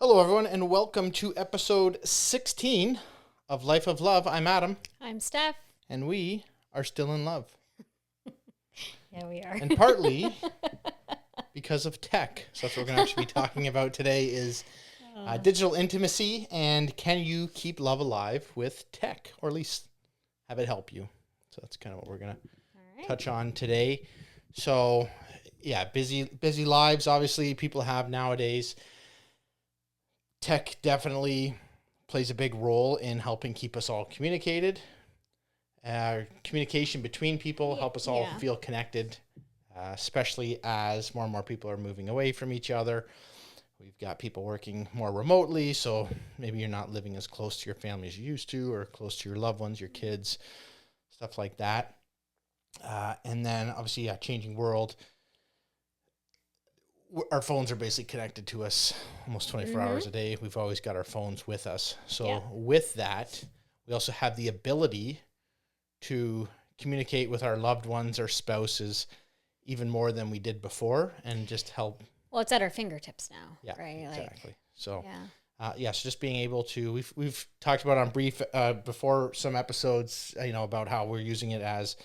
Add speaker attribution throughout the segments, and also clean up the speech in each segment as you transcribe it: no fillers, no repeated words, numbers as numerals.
Speaker 1: Hello, everyone, and welcome to episode 16 of Life of Love. I'm Adam,
Speaker 2: I'm Steph.
Speaker 1: and we are still in love.
Speaker 2: Yeah, we are.
Speaker 1: And partly because of tech. So that's what we're going to actually be talking about today is digital intimacy and can you keep love alive with tech, or at least have it help you. So that's kind of what we're going to touch on today. So, yeah, busy lives, obviously, people have nowadays. Tech definitely plays a big role in helping keep us all communicated. Communication between people help us all feel connected, especially as more and more people are moving away from each other. We've got people working more remotely, so maybe you're not living as close to your family as you used to, or close to your loved ones, your kids, stuff like that. And then obviously, changing world. Our phones are basically connected to us almost 24 hours a day. We've always got our phones with us. So with that, we also have the ability to communicate with our loved ones or spouses even more than we did before and just help.
Speaker 2: Well, it's at our fingertips now,
Speaker 1: Yeah,
Speaker 2: right?
Speaker 1: exactly. So, so just being able to, we've talked about on brief before some episodes, about how we're using it as,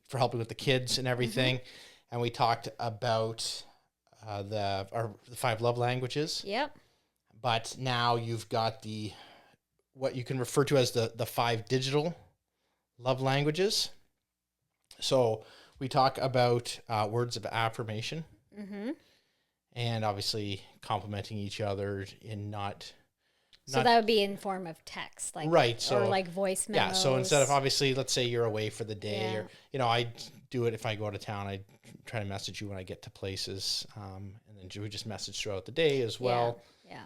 Speaker 1: for helping with the kids and everything. And we talked about the 5 love languages.
Speaker 2: Yep.
Speaker 1: But now you've got what you can refer to as the 5 digital love languages. So we talk about words of affirmation. And obviously complimenting each other in not.
Speaker 2: So that would be in form of text, like
Speaker 1: right. So,
Speaker 2: or like voice memos.
Speaker 1: Yeah. So instead of obviously, let's say you're away for the day, or I do it if I go out of town. I try to message you when I get to places, and then we just message throughout the day as well.
Speaker 2: Yeah.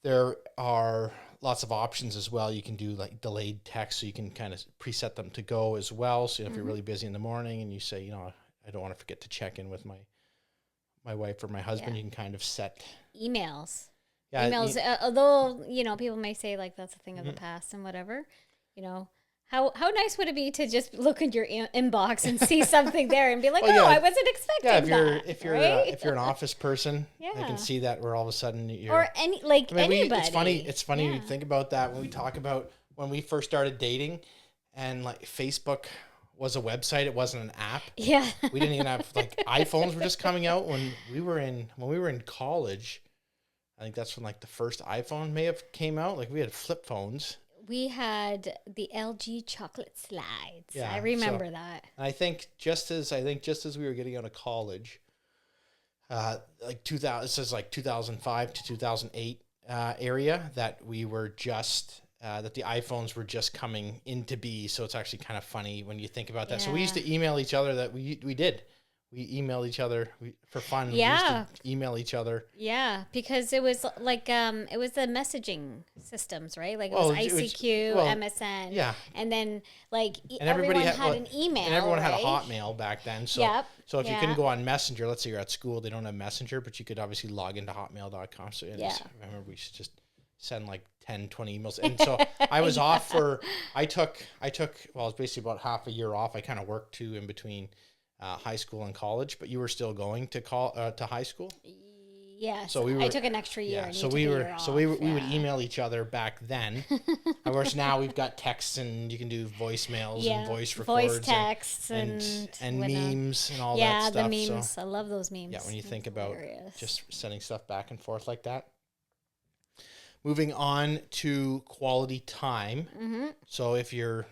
Speaker 1: There are lots of options as well. You can do like delayed text, so you can kind of preset them to go as well. So if you're really busy in the morning and you say, I don't want to forget to check in with my wife or my husband, you can kind of set
Speaker 2: emails.
Speaker 1: Yeah,
Speaker 2: emails. Although people may say like that's a thing of the past and whatever. How nice would it be to just look in your inbox and see something there and be like, I wasn't expecting that.
Speaker 1: If you're an office person, I can see that where all of a sudden you're
Speaker 2: or anybody.
Speaker 1: It's funny to think about that when we talk about when we first started dating, and like Facebook was a website, it wasn't an app.
Speaker 2: Yeah.
Speaker 1: We didn't even have iPhones were just coming out when we were in college. I think that's when the first iPhone may have came out. We had flip phones.
Speaker 2: We had the LG chocolate slides.
Speaker 1: Yeah,
Speaker 2: I remember that.
Speaker 1: I think just as we were getting out of college, 2000, this is 2005 to 2008 area, that we were just that the iPhones were just coming into be. So it's actually kind of funny when you think about that. So we used to email each other. That we did. We emailed each other for fun.
Speaker 2: Yeah.
Speaker 1: We used to email each other.
Speaker 2: Yeah, because it was it was the messaging systems, right? It was ICQ, MSN.
Speaker 1: Yeah.
Speaker 2: And then everyone had an email.
Speaker 1: And everyone had a
Speaker 2: right?
Speaker 1: Hotmail back then. So so if you couldn't go on Messenger, let's say you're at school, they don't have Messenger, but you could obviously log into hotmail.com. So I remember we should just send 10, 20 emails. And so I was off I took it was basically about half a year off. I kind of worked too in between high school and college, but you were still going to high school.
Speaker 2: Yes, so I took an extra year.
Speaker 1: Yeah, so we would email each other back then. Of course, now we've got texts and you can do voicemails and voice records,
Speaker 2: voice texts and
Speaker 1: memes and all that stuff.
Speaker 2: Yeah, the memes. So, I love those memes.
Speaker 1: Yeah, when you think about just sending stuff back and forth like that. Moving on to quality time. So if you're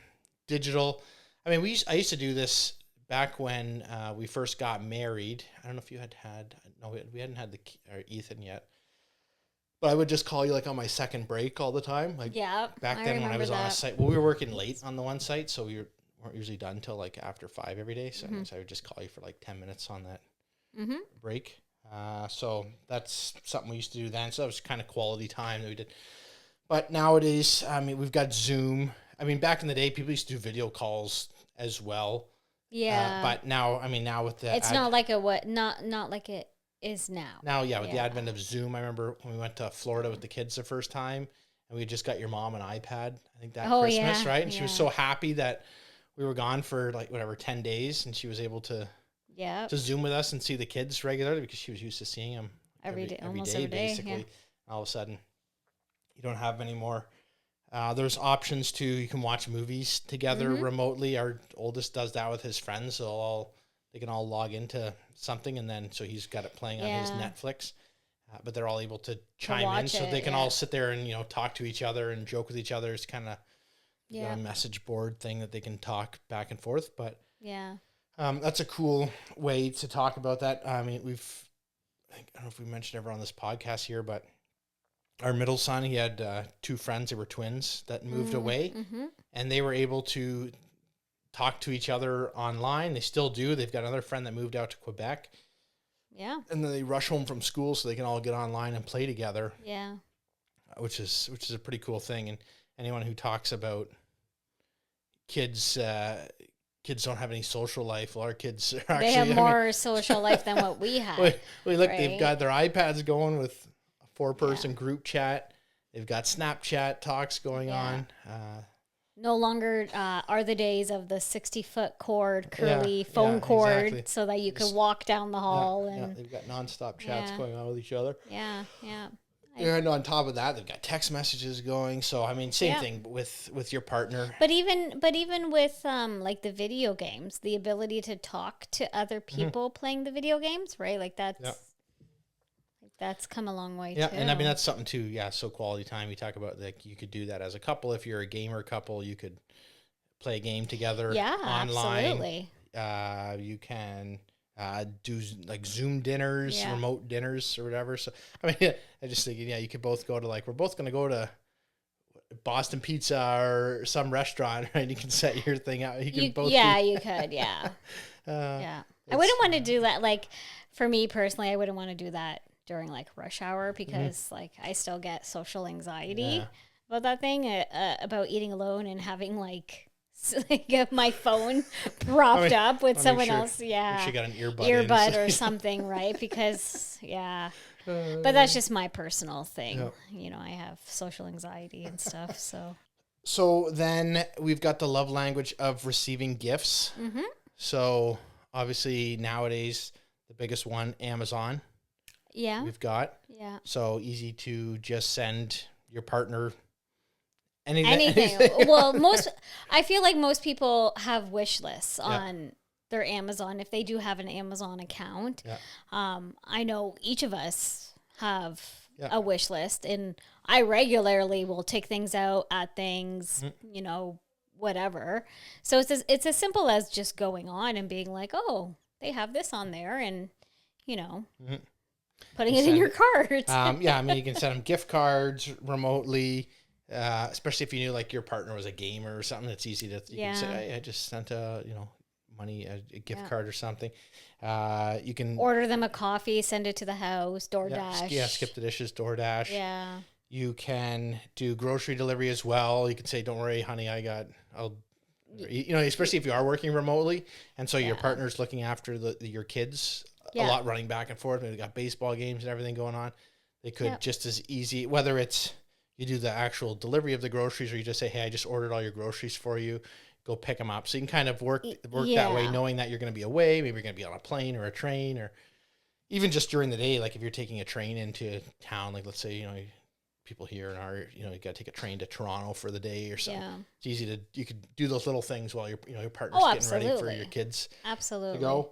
Speaker 1: digital, I used to do this back when we first got married. I don't know if you we hadn't had Ethan yet. But I would just call you on my second break all the time. Back then when I was on a site, we were working late on the one site, so we weren't usually done till after 5 every day. So I would just call you for 10 minutes on that break. So that's something we used to do then. So that was kind of quality time that we did. But nowadays, we've got Zoom. Back in the day, people used to do video calls as well.
Speaker 2: Yeah.
Speaker 1: But now, now with the...
Speaker 2: It's not like not like it is now.
Speaker 1: Now, with the advent of Zoom, I remember when we went to Florida with the kids the first time, and we just got your mom an iPad, I think that Christmas, right? And she was so happy that we were gone for 10 days, and she was able to Zoom with us and see the kids regularly because she was used to seeing them every day, basically. All of a sudden, you don't have them anymore. There's options to, you can watch movies together remotely. Our oldest does that with his friends. So they can all log into something, and then so he's got it playing on his Netflix. But they're all able to chime in, so they can all sit there and talk to each other and joke with each other. It's kind of a message board thing that they can talk back and forth. But that's a cool way to talk about that. I mean, I don't know if we mentioned ever on this podcast here, but our middle son, he had 2 friends. They were twins that moved away, and they were able to talk to each other online. They still do. They've got another friend that moved out to Quebec.
Speaker 2: Yeah.
Speaker 1: And then they rush home from school so they can all get online and play together.
Speaker 2: Yeah.
Speaker 1: Which is a pretty cool thing. And anyone who talks about kids don't have any social life. Well, our kids are actually,
Speaker 2: they have more social life than what we have.
Speaker 1: Look,
Speaker 2: right?
Speaker 1: They've got their iPads going with a 4-person group chat. They've got Snapchat talks going on.
Speaker 2: No longer are the days of the 60-foot cord, curly phone cord, exactly. So that you could walk down the hall.
Speaker 1: They've got nonstop chats going on with each other.
Speaker 2: Yeah.
Speaker 1: And on top of that, they've got text messages going. So I mean, same thing with your partner.
Speaker 2: But even with like the video games, the ability to talk to other people playing the video games, right? Like that's come a long way too.
Speaker 1: Yeah, and I mean that's something too. Yeah, so quality time. You talk about like you could do that as a couple. If you're a gamer couple, you could play a game together.
Speaker 2: Yeah,
Speaker 1: online. Absolutely. You can do like Zoom dinners, remote dinners, or whatever. So I mean, I just think you could both go to we're both going to go to Boston Pizza or some restaurant, right? You can set your thing out. You can both.
Speaker 2: Yeah, you could. Yeah. I wouldn't want to do that. Like for me personally, I wouldn't want to do that during like rush hour because like I still get social anxiety about that thing, about eating alone and having like my phone propped up with someone else. Yeah.
Speaker 1: She got an earbud
Speaker 2: or something, right? Because but that's just my personal thing. Yeah. I have social anxiety and stuff.
Speaker 1: So then we've got the love language of receiving gifts. So obviously nowadays the biggest one, Amazon.
Speaker 2: Yeah.
Speaker 1: We've got.
Speaker 2: Yeah.
Speaker 1: So easy to just send your partner
Speaker 2: anything. Well, I feel like most people have wish lists on their Amazon if they do have an Amazon account. Yeah. I know each of us have a wish list, and I regularly will take things out at things, whatever. So it's as simple as just going on and being like, oh, they have this on there, and putting it in your cart.
Speaker 1: I mean, you can send them gift cards remotely, especially if you knew like your partner was a gamer or something. It's easy to you can say, hey, I just sent a gift card or something. You can
Speaker 2: order them a coffee, send it to the house, DoorDash.
Speaker 1: Yeah, skip the dishes, DoorDash.
Speaker 2: Yeah.
Speaker 1: You can do grocery delivery as well. You can say, don't worry, honey, especially if you are working remotely, and so your partner's looking after your kids. A lot running back and forth. Maybe they got baseball games and everything going on. They could just as easy, whether it's you do the actual delivery of the groceries or you just say, hey, I just ordered all your groceries for you. Go pick them up. So you can kind of work that way, knowing that you're going to be away. Maybe you're going to be on a plane or a train, or even just during the day. Like if you're taking a train into town, like let's say, people here you got to take a train to Toronto for the day or something. Yeah. It's easy you could do those little things while your partner's getting ready for your kids to go.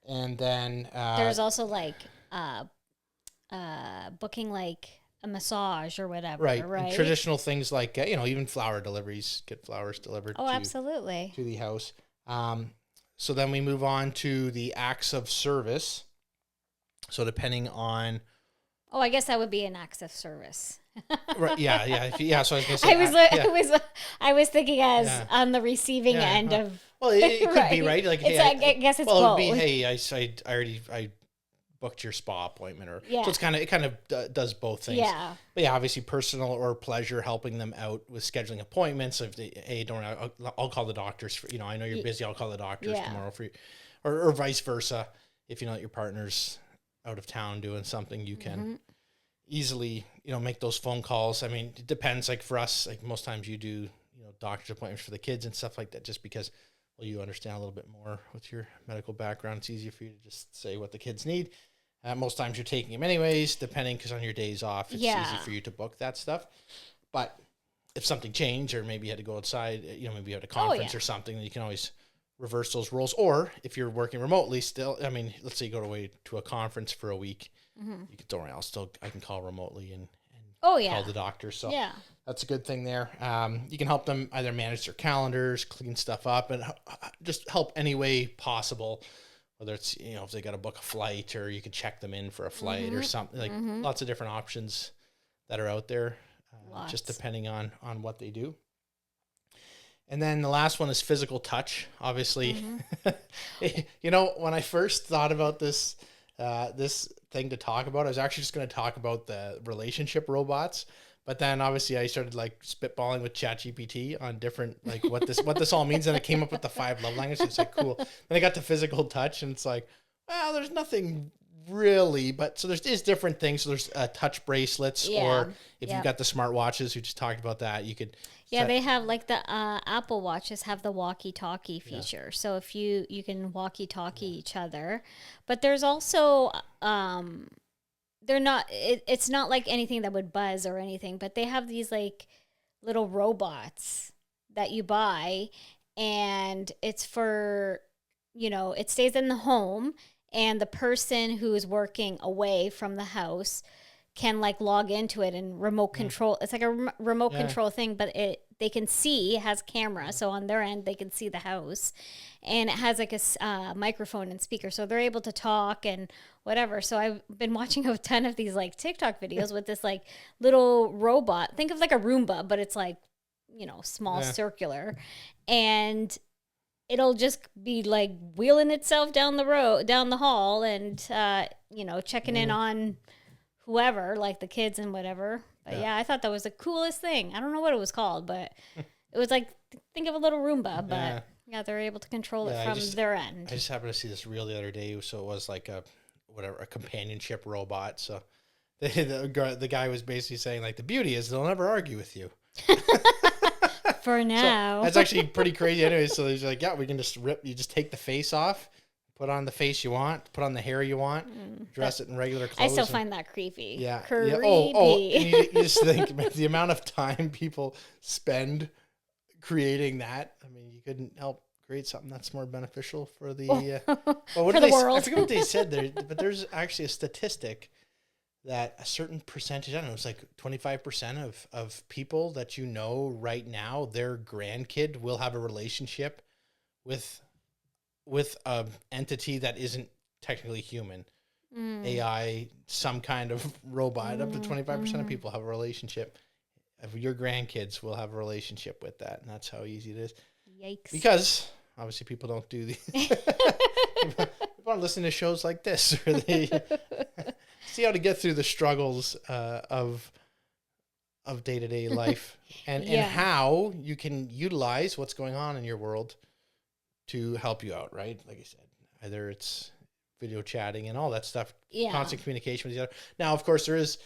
Speaker 1: And then
Speaker 2: there's also like booking like a massage or whatever, right?
Speaker 1: And traditional things like even flower deliveries, get flowers delivered.
Speaker 2: Absolutely,
Speaker 1: to the house. So then we move on to the acts of service. So depending on,
Speaker 2: I guess that would be an acts of service.
Speaker 1: Right? Yeah. So I was gonna say,
Speaker 2: I was thinking as on the receiving end of.
Speaker 1: Well, it could be right. Like, hey,
Speaker 2: I guess it's both.
Speaker 1: It would be, hey, I booked your spa appointment, or so it kind of does both things. Yeah. But obviously personal or pleasure, helping them out with scheduling appointments. If they, hey, don't I'll call the doctors. I know you're busy. I'll call the doctors tomorrow for you, or vice versa. If you know that your partner's out of town doing something, you can easily make those phone calls. I mean, it depends. Like for us, like most times you do doctor's appointments for the kids and stuff like that, just because. Well, you understand a little bit more with your medical background. It's easier for you to just say what the kids need. Most times you're taking them anyways, depending, because on your days off, it's easy for you to book that stuff. But if something changed, or maybe you had to go outside, maybe you had a conference or something, then you can always reverse those roles. Or if you're working remotely still, I mean, let's say you go away to a conference for a week, you can, don't worry, I can call remotely and call the doctor. So that's a good thing there. You can help them either manage their calendars, clean stuff up, and just help any way possible. Whether it's, if they got to book a flight, or you can check them in for a flight or something, like lots of different options that are out there, just depending on what they do. And then the last one is physical touch. Obviously, when I first thought about this thing to talk about, I was actually just going to talk about the relationship robots. But then obviously I started like spitballing with ChatGPT on different, like what this all means. And I came up with the 5 love languages. It's like, cool. Then I got to physical touch, and it's like, well, there's nothing really, but so is different things. So there's touch bracelets, or if you've got the smart watches, we just talked about that. You could.
Speaker 2: Yeah, they have like the Apple Watches have the walkie-talkie feature. So if you can walkie-talkie each other, but there's also they're not. It's not like anything that would buzz or anything, but they have these like little robots that you buy, and it's for it stays in the home, and the person who is working away from the house can like log into it and remote control. It's like a remote control thing, but they can see, it has camera. So on their end, they can see the house, and it has like a microphone and speaker. So they're able to talk and whatever. So I've been watching a ton of these like TikTok videos with this like little robot. Think of like a Roomba, but it's like, small circular, and it'll just be like wheeling itself down the hall, and, checking in on whoever, like the kids and whatever. But I thought that was the coolest thing. I don't know what it was called, but it was like, think of a little Roomba, but they're able to control it from their end.
Speaker 1: I just happened to see this reel the other day. So it was like a companionship robot. So the guy was basically saying like, the beauty is they'll never argue with you.
Speaker 2: For now.
Speaker 1: So that's actually pretty crazy anyway. So he's like, we can just you just take the face off, put on the face you want, put on the hair you want, dress it in regular clothes.
Speaker 2: I still find that creepy.
Speaker 1: Yeah.
Speaker 2: Creepy.
Speaker 1: Yeah. Oh, and you just think, man, the amount of time people spend creating that. I mean, you couldn't help create something that's more beneficial for the
Speaker 2: for the world.
Speaker 1: I forget what they said there, but there's actually a statistic that a certain percentage, I don't know, it's like 25% of people that right now, their grandkid will have a relationship with an entity that isn't technically human. AI, some kind of robot. Up to 25% of people have a relationship. Your grandkids will have a relationship with that, and that's how easy it is.
Speaker 2: Yikes.
Speaker 1: Because obviously people don't do the people aren't listening to shows like this, or they see how to get through the struggles of day-to-day life, and how you can utilize what's going on in your world to help you out, right? Like I said, either it's video chatting and all that stuff, constant communication with each other. Now, of course, there is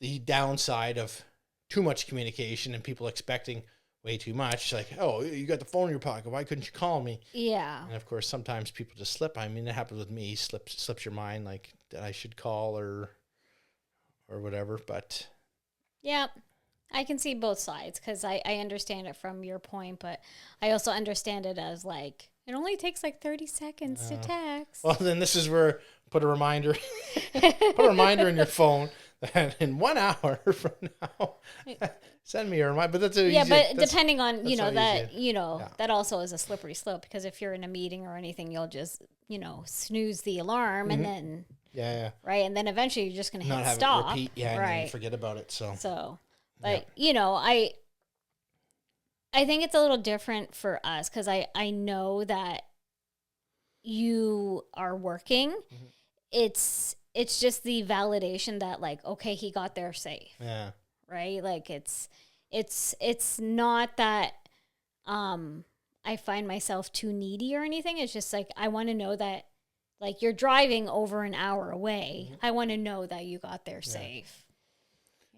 Speaker 1: the downside of too much communication and people expecting way too much. Like, oh, you got the phone in your pocket, why couldn't you call me?
Speaker 2: Yeah.
Speaker 1: And of course, sometimes people just slip. I mean, it happens with me. Slips your mind, like that I should call or whatever. But
Speaker 2: yeah, I can see both sides, because I understand it from your point, but I also understand it as like, it only takes like 30 seconds to text.
Speaker 1: Well, then this is where put a reminder in your phone that in 1 hour from now, send me a reminder. But that's easy.
Speaker 2: But depending on that also is a slippery slope, because if you're in a meeting or anything, you'll just snooze the alarm, and then right, and then eventually you're just gonna hit stop.
Speaker 1: Repeat, and then forget about it. So
Speaker 2: but I think it's a little different for us, because I know that you are working. It's just the validation that like, okay, he got there safe.
Speaker 1: Yeah.
Speaker 2: Right? Like it's not that I find myself too needy or anything. It's just like, I want to know that, like, you're driving over an hour away. I want to know that you got there safe.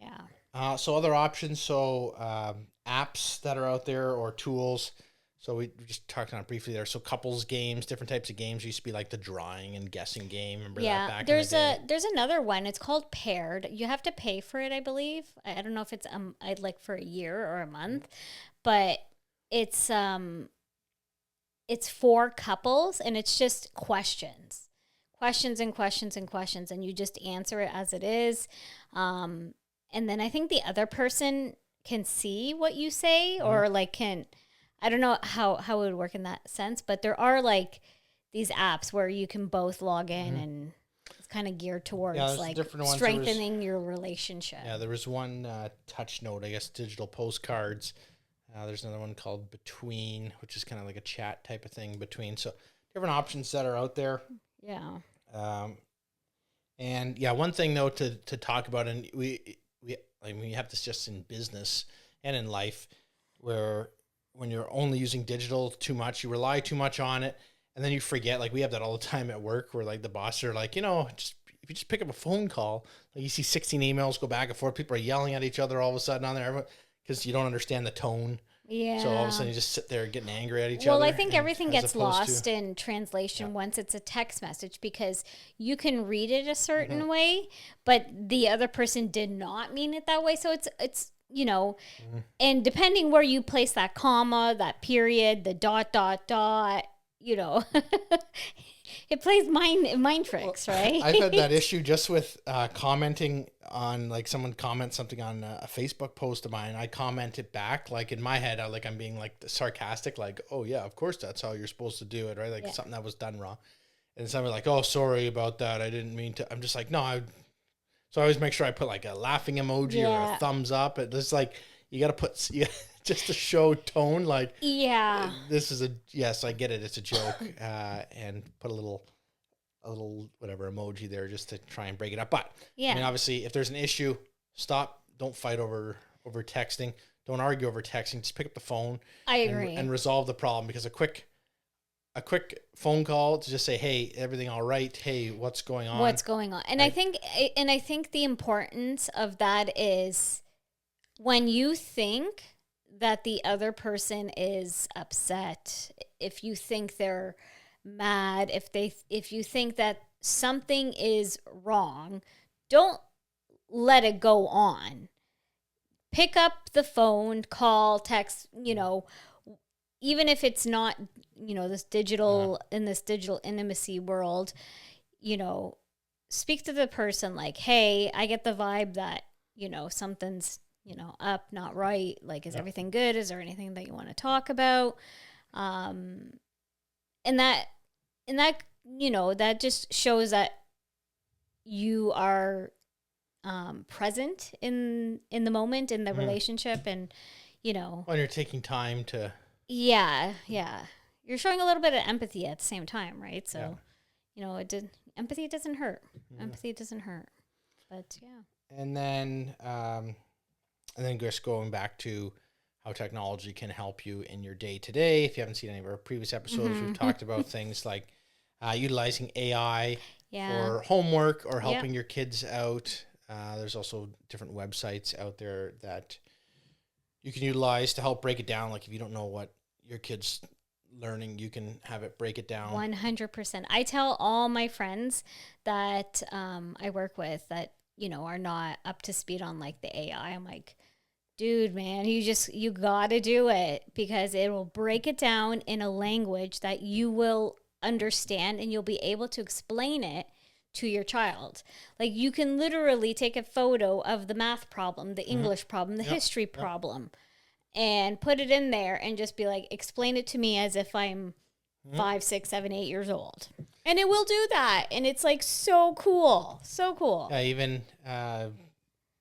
Speaker 2: Yeah.
Speaker 1: So other options, apps that are out there or tools So we just talked on it briefly there. So couples games, different types of games used to be like the drawing and guessing game. Remember that back in the day?
Speaker 2: There's another one. It's called Paired. You have to pay for it, I believe. I don't know if it's I'd like for a year or a month, but it's for couples, and it's just questions and questions and questions, and you just answer it as it is. And then I think the other person can see what you say, or like I don't know how it would work in that sense, but there are like these apps where you can both log in, and it's kind of geared towards like strengthening your relationship.
Speaker 1: Yeah, there was one touch note, I guess, digital postcards. There's another one called Between, which is kind of like a chat type of thing between. So different options that are out there.
Speaker 2: Yeah.
Speaker 1: And yeah, one thing though to talk about, and we have this just in business and in life, where when you're only using digital too much, you rely too much on it, and then you forget. Like we have that all the time at work, where like the bosses are like, just if you just pick up a phone call, like you see 16 emails go back and forth, people are yelling at each other all of a sudden on there because you don't understand the tone.
Speaker 2: Yeah.
Speaker 1: So all of a sudden you just sit there getting angry at each other.
Speaker 2: Well, I think everything gets lost in translation once it's a text message, because you can read it a certain way, but the other person did not mean it that way. So it's and depending where you place that comma, that period, the ... it plays mind tricks, right?
Speaker 1: I've had that issue just with commenting on, like, someone comments something on a Facebook post of mine. I comment it back, like in my head, I'm being like sarcastic, like, oh yeah, of course that's how you're supposed to do it, right? Like something that was done wrong, and somebody like, oh, sorry about that, I didn't mean to. I'm just like, no, so I always make sure I put like a laughing emoji or a thumbs up. It's like you got to put just to show tone, like, this is yes, I get it, it's a joke, and put a little whatever emoji there just to try and break it up. But I mean, obviously, if there's an issue, stop. Don't fight over texting. Don't argue over texting. Just pick up the phone.
Speaker 2: I agree.
Speaker 1: And resolve the problem, because a quick phone call to just say, hey, everything all right? Hey, what's going on?
Speaker 2: And right? I think the importance of that is when you think that the other person is upset, if you think they're mad, if you think that something is wrong, don't let it go on. Pick up the phone, call, text, even if it's not, this digital, in this digital intimacy world, speak to the person like, hey, I get the vibe that, something's, up, not right. Like, is everything good? Is there anything that you want to talk about? And that, that just shows that you are present in the moment, in the relationship, and,
Speaker 1: when you're taking time to.
Speaker 2: Yeah. You're showing a little bit of empathy at the same time, right? So, empathy doesn't hurt. Empathy doesn't hurt. But yeah.
Speaker 1: And then just going back to how technology can help you in your day to day. If you haven't seen any of our previous episodes, we've talked about things like utilizing AI for homework or helping your kids out. There's also different websites out there that you can utilize to help break it down. Like if you don't know what your kid's learning, you can have it break it down.
Speaker 2: 100%. I tell all my friends that I work with that, are not up to speed on like the AI. I'm like, dude, man, you got to do it, because it will break it down in a language that you will understand, and you'll be able to explain it to your child. Like, you can literally take a photo of the math problem, the English problem, the history problem, and put it in there and just be like, explain it to me as if I'm 5, 6, 7, 8 years old. And it will do that. And it's like so cool. So cool.
Speaker 1: Yeah, even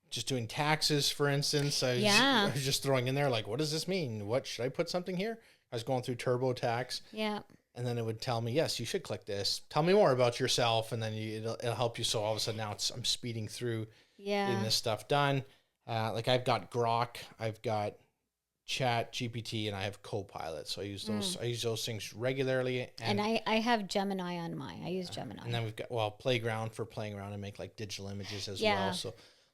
Speaker 1: just doing taxes, for instance. I was just throwing in there, like, what does this mean? What should I put something here? I was going through TurboTax.
Speaker 2: Yeah.
Speaker 1: And then it would tell me, yes, you should click this. Tell me more about yourself. And then it'll help you. So all of a sudden now I'm speeding through getting this stuff done. Like I've got Grok, I've got Chat GPT, and I have Copilot. So I use those. I use those things regularly.
Speaker 2: And I have Gemini on mine. I use Gemini.
Speaker 1: And then we've got Playground for playing around and make like digital images as well. So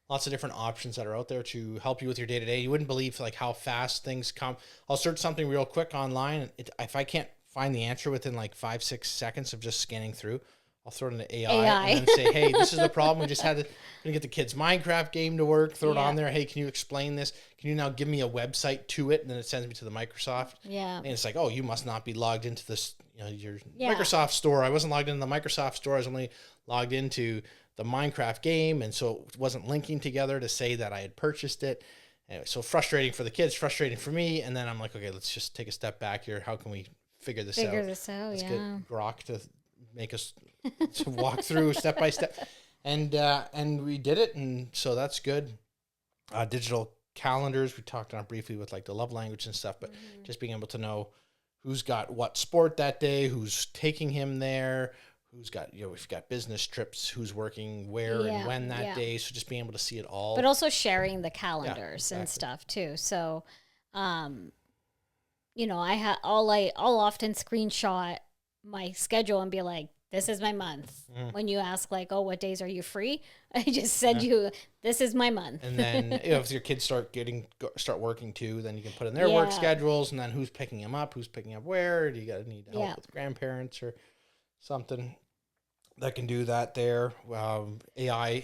Speaker 1: lots of different options that are out there to help you with your day-to-day. You wouldn't believe like how fast things come. I'll search something real quick online. If I can't find the answer within like 5-6 seconds of just scanning through, I'll throw it into AI. And then say, hey, this is the problem. We just had to get the kids' Minecraft game to work. Throw it on there. Hey, can you explain this? Can you now give me a website to it? And then it sends me to the Microsoft.
Speaker 2: Yeah.
Speaker 1: And it's like, oh, you must not be logged into this, your Microsoft store. I wasn't logged into the Microsoft store. I was only logged into the Minecraft game. And so it wasn't linking together to say that I had purchased it. Anyway, so frustrating for the kids, frustrating for me. And then I'm like, okay, let's just take a step back here. How can we figure this out? Let's get Grok to make us to walk through step by step, and we did it, and so that's good. Digital calendars, we talked on briefly with like the love language and stuff, but just being able to know who's got what sport that day, who's taking him there, who's got, we've got business trips, who's working where and when that day. So just being able to see it all,
Speaker 2: but also sharing the calendars and stuff too. So, I'll often screenshot my schedule and be like, this is my month. When you ask like, oh, what days are you free? I just said you, this is my month.
Speaker 1: And then if your kids start working too, then you can put in their work schedules, and then who's picking them up, who's picking up where. Do you need help with grandparents or something that can do that there? AI.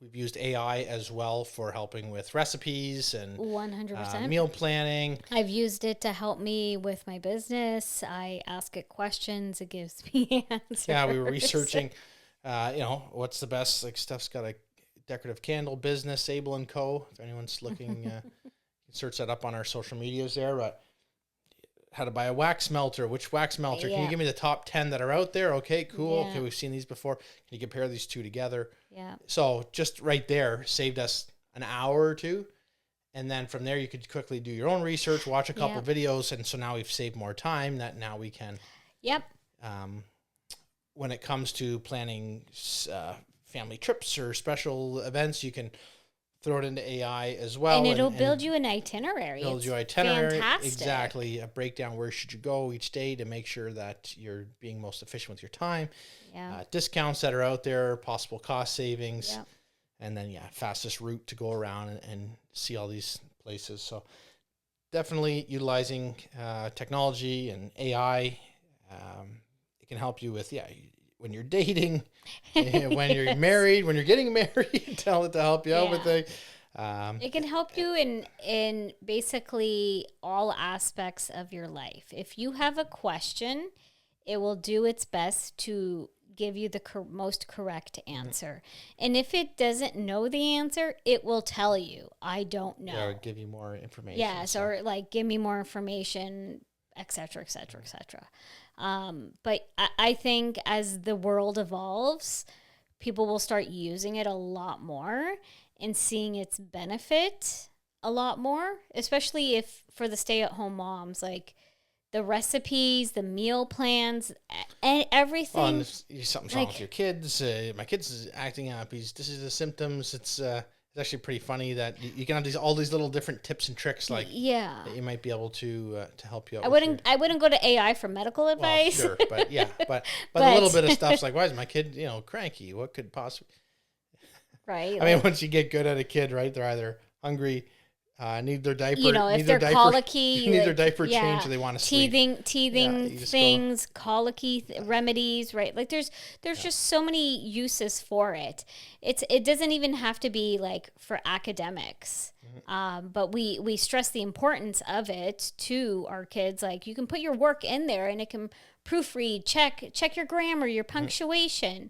Speaker 1: We've used AI as well for helping with recipes and
Speaker 2: 100%
Speaker 1: meal planning.
Speaker 2: I've used it to help me with my business. I ask it questions. It gives me answers.
Speaker 1: Yeah, we were researching, what's the best, like Steph's got a decorative candle business, Able & Co. If anyone's looking, you can search that up on our social medias there. But how to buy a wax melter, which wax melter? Can you give me the top 10 that are out there? Okay, cool. Okay, we've seen these before. Can you compare these two together?
Speaker 2: Yeah.
Speaker 1: So just right there saved us an hour or two. And then from there, you could quickly do your own research, watch a couple videos. And so now we've saved more time that now we can.
Speaker 2: Yep.
Speaker 1: When it comes to planning family trips or special events, you can throw it into AI as well.
Speaker 2: And it'll build you an itinerary. Fantastic.
Speaker 1: Exactly. A breakdown, where should you go each day to make sure that you're being most efficient with your time. Yeah. Discounts that are out there, possible cost savings. Yep. And then, fastest route to go around and see all these places. So definitely utilizing technology and AI. It can help you with, when you're dating, when you're married, when you're getting married, tell it to help you out with things.
Speaker 2: It can help you in basically all aspects of your life. If you have a question, it will do its best to give you the most correct answer. And if it doesn't know the answer, it will tell you, I don't know.
Speaker 1: Yeah, or give you more information.
Speaker 2: Yes, or like give me more information, et cetera, et cetera, et cetera. But I think as the world evolves, people will start using it a lot more and seeing its benefit a lot more, especially if for the stay-at-home moms, like the recipes, the meal plans, and everything.
Speaker 1: Well, and something's wrong with your kids. My kid's is acting up. This is the symptoms. It's actually pretty funny that you can have all these little different tips and tricks, like that you might be able to help you out.
Speaker 2: I wouldn't go to AI for medical advice.
Speaker 1: Well, sure, but a little bit of stuff's like, why is my kid cranky? What could possibly?
Speaker 2: Right.
Speaker 1: I mean, once you get good at a kid, right? They're either hungry, need their diaper,
Speaker 2: if they're colicky,
Speaker 1: need their diaper change, or they want to sleep.
Speaker 2: Teething things, colicky remedies, right? Like there's just so many uses for it. It doesn't even have to be like for academics. But we stress the importance of it to our kids. Like you can put your work in there and it can proofread, check your grammar, your punctuation.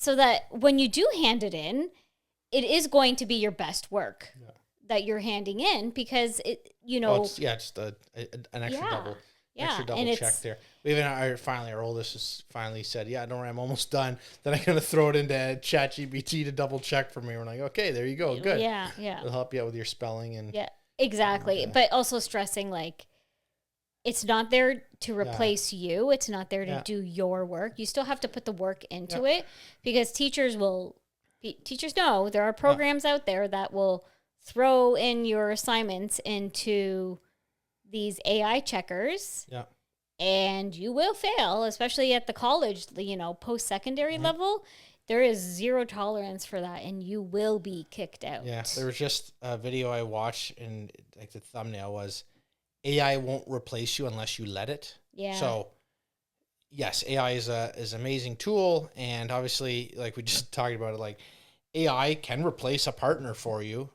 Speaker 2: So that when you do hand it in, it is going to be your best work that you're handing in, because
Speaker 1: just an extra double check there. Even our oldest has finally said, don't worry, I'm almost done. Then I'm going to throw it into ChatGPT to double check for me. We're like, okay, there you go. Good.
Speaker 2: Yeah.
Speaker 1: It'll help you out with your spelling. And
Speaker 2: exactly. But also stressing, like, it's not there to replace you. It's not there to do your work. You still have to put the work into it, because teachers know there are programs out there that will throw in your assignments into these AI checkers. Yeah. And you will fail, especially at the college, post-secondary level. there is zero tolerance for that, and you will be kicked out.
Speaker 1: Yeah, there was just a video I watched, and like the thumbnail was, AI won't replace you unless you let it.
Speaker 2: Yeah.
Speaker 1: So, yes, AI is an amazing tool, and obviously, like we just talked about it, like AI can replace a partner for you.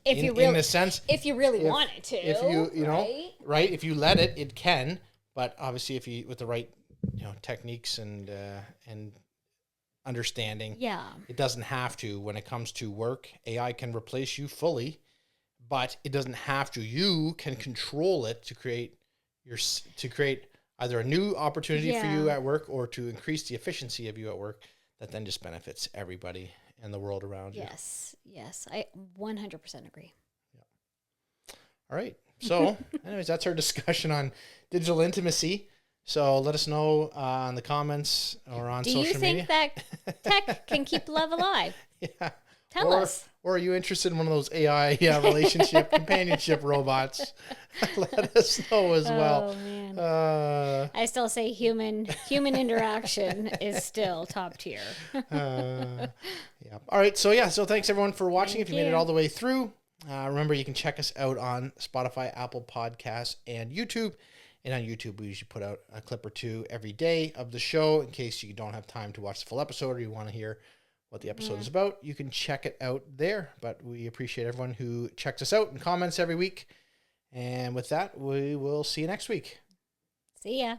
Speaker 2: If you really,
Speaker 1: in a sense,
Speaker 2: if you really want it to,
Speaker 1: if you know, right? If you let it, it can. But obviously, if you with the right, techniques and understanding, it doesn't have to. When it comes to work, AI can replace you fully, but it doesn't have to. You can control it to create either a new opportunity for you at work or to increase the efficiency of you at work. That then just benefits everybody and the world around you.
Speaker 2: Yes, I 100% agree.
Speaker 1: Yeah. All right. So, anyways, that's our discussion on digital intimacy. So let us know in the comments or on social media.
Speaker 2: Do you think that tech can keep love alive?
Speaker 1: Yeah.
Speaker 2: Tell us.
Speaker 1: Or are you interested in one of those AI relationship companionship robots? Let us know as well.
Speaker 2: Oh man. I still say human interaction is still top tier.
Speaker 1: Yeah. All right. So thanks everyone for watching. If you made it all the way through, remember you can check us out on Spotify, Apple Podcasts, and YouTube. And on YouTube, we usually put out a clip or two every day of the show in case you don't have time to watch the full episode or you want to hear what the episode is about. You can check it out there. But we appreciate everyone who checks us out and comments every week. And with that, we will see you next week.
Speaker 2: See ya.